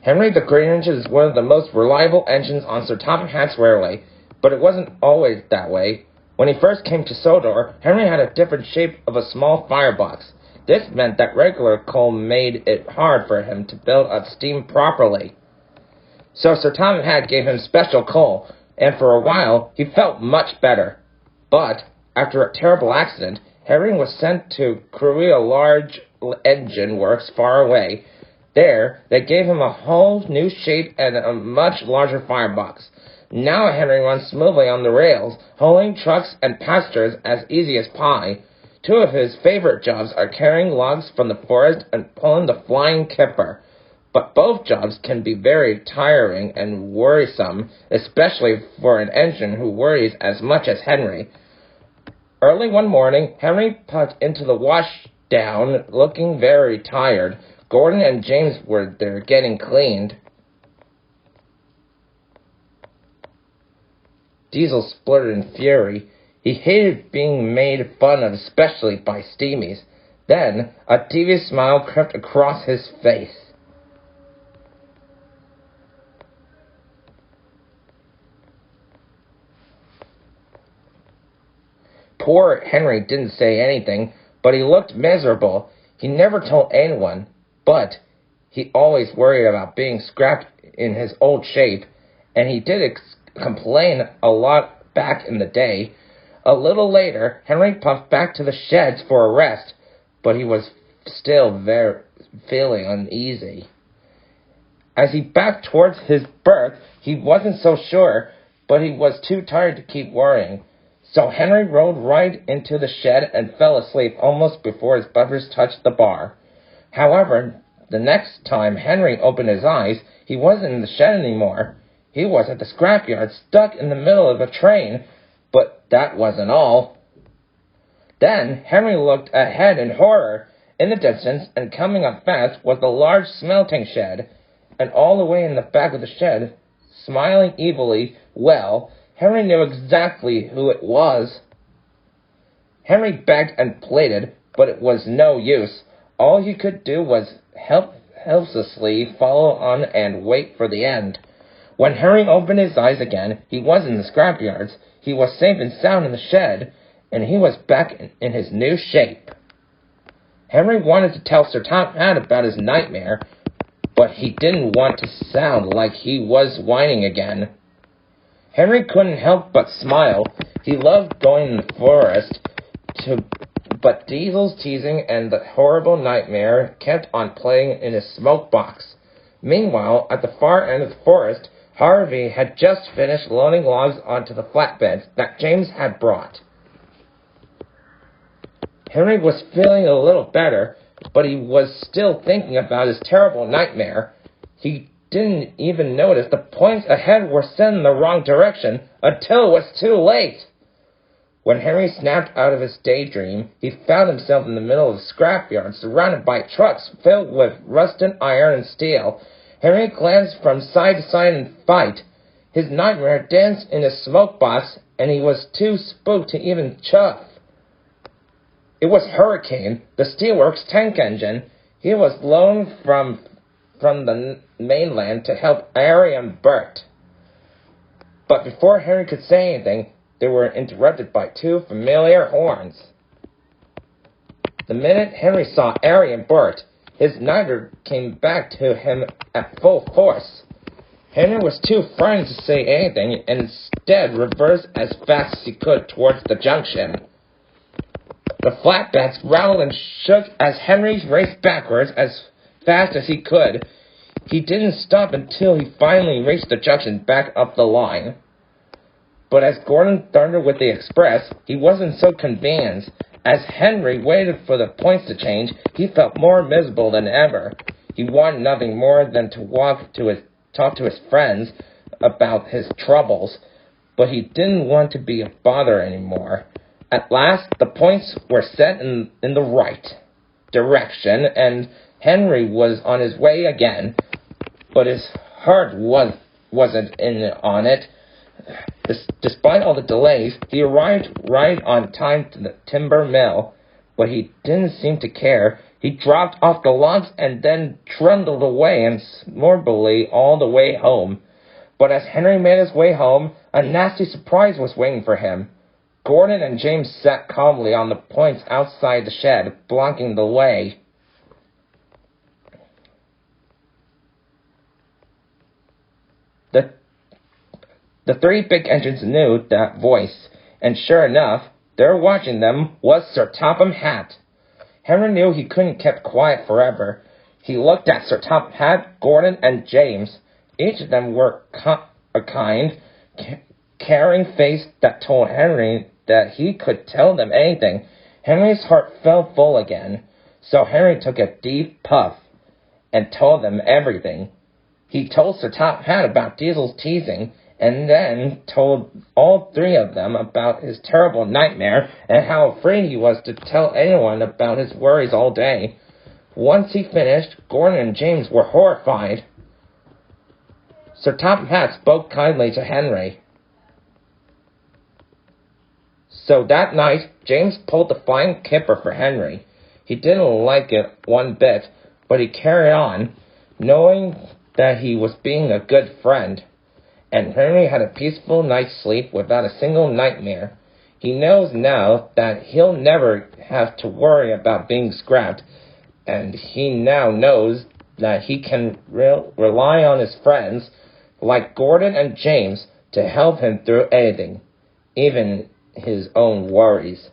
Henry the Great Engine is one of the most reliable engines on Sir Topham Hatt's railway, but it wasn't always that way. When he first came to Sodor, Henry had a different shape of a small firebox. This meant that regular coal made it hard for him to build up steam properly. So Sir Topham Hatt gave him special coal, and for a while he felt much better. But, after a terrible accident, Henry was sent to Korea large engine works far away. There, they gave him a whole new shape and a much larger firebox. Now Henry runs smoothly on the rails, hauling trucks and passengers as easy as pie. Two of his favorite jobs are carrying logs from the forest and pulling the flying kipper. But both jobs can be very tiring and worrisome, especially for an engine who worries as much as Henry. Early one morning, Henry put into the washdown, looking very tired. Gordon and James were there getting cleaned. Diesel spluttered in fury. He hated being made fun of, especially by Steamies. Then, a devious smile crept across his face. Poor Henry didn't say anything, but he looked miserable. He never told anyone, but he always worried about being scrapped in his old shape, and he did complain a lot back in the day. A little later, Henry puffed back to the sheds for a rest, but he was still feeling uneasy. As he backed towards his berth, he wasn't so sure, but he was too tired to keep worrying. So Henry rolled right into the shed and fell asleep almost before his bumpers touched the bar. However, the next time Henry opened his eyes, he wasn't in the shed anymore. He was at the scrapyard, stuck in the middle of a train, but that wasn't all. Then Henry looked ahead in horror. In the distance, and coming up fast, was the large smelting shed, and all the way in the back of the shed, smiling evilly, Henry knew exactly who it was. Henry begged and pleaded, but it was no use. All he could do was helplessly follow on and wait for the end. When Henry opened his eyes again, he was in the scrapyards. He was safe and sound in the shed, and he was back in his new shape. Henry wanted to tell Sir Topham Hatt about his nightmare, but he didn't want to sound like he was whining again. Henry couldn't help but smile. He loved going in the forest, but Diesel's teasing and the horrible nightmare kept on playing in his smoke box. Meanwhile, at the far end of the forest, Harvey had just finished loading logs onto the flatbeds that James had brought. Henry was feeling a little better, but he was still thinking about his terrible nightmare. He didn't even notice the points ahead were set in the wrong direction until it was too late. When Henry snapped out of his daydream, he found himself in the middle of a scrapyard surrounded by trucks filled with rusted iron and steel. Henry glanced from side to side in fright. His nightmare danced in his smoke box, and he was too spooked to even chuff. It was Hurricane, the steelworks tank engine. He was loaned from the mainland to help Harry and Bert. But before Henry could say anything, they were interrupted by two familiar horns. The minute Henry saw Harry and Bert, his nightmare came back to him at full force. Henry was too frightened to say anything, and instead reversed as fast as he could towards the junction. The flatbeds rattled and shook as Henry raced backwards as fast as he could. He didn't stop until he finally reached the junction back up the line. But as Gordon thundered with the express, he wasn't so convinced. As Henry waited for the points to change, he felt more miserable than ever. He wanted nothing more than to talk to his friends about his troubles, but he didn't want to be a bother anymore. At last, the points were set in the right direction, and Henry was on his way again, but his heart wasn't on it. Despite all the delays, he arrived right on time to the timber mill, but he didn't seem to care. He dropped off the logs and then trundled away insomnambly all the way home. But as Henry made his way home, a nasty surprise was waiting for him. Gordon and James sat calmly on the points outside the shed, blocking the way. The three big engines knew that voice, and sure enough, there watching them was Sir Topham Hatt. Henry knew he couldn't keep quiet forever. He looked at Sir Topham Hatt, Gordon, and James. Each of them were a kind, caring face that told Henry that he could tell them anything. Henry's heart felt full again, so Henry took a deep puff and told them everything. He told Sir Topham Hatt about Diesel's teasing, and then told all three of them about his terrible nightmare and how afraid he was to tell anyone about his worries all day. Once he finished, Gordon and James were horrified. Sir Topham Hatt spoke kindly to Henry. So that night, James pulled the flying kipper for Henry. He didn't like it one bit, but he carried on, knowing that he was being a good friend. And Henry had a peaceful night's sleep without a single nightmare. He knows now that he'll never have to worry about being scrapped, and he now knows that he can rely on his friends, like Gordon and James, to help him through anything, even his own worries.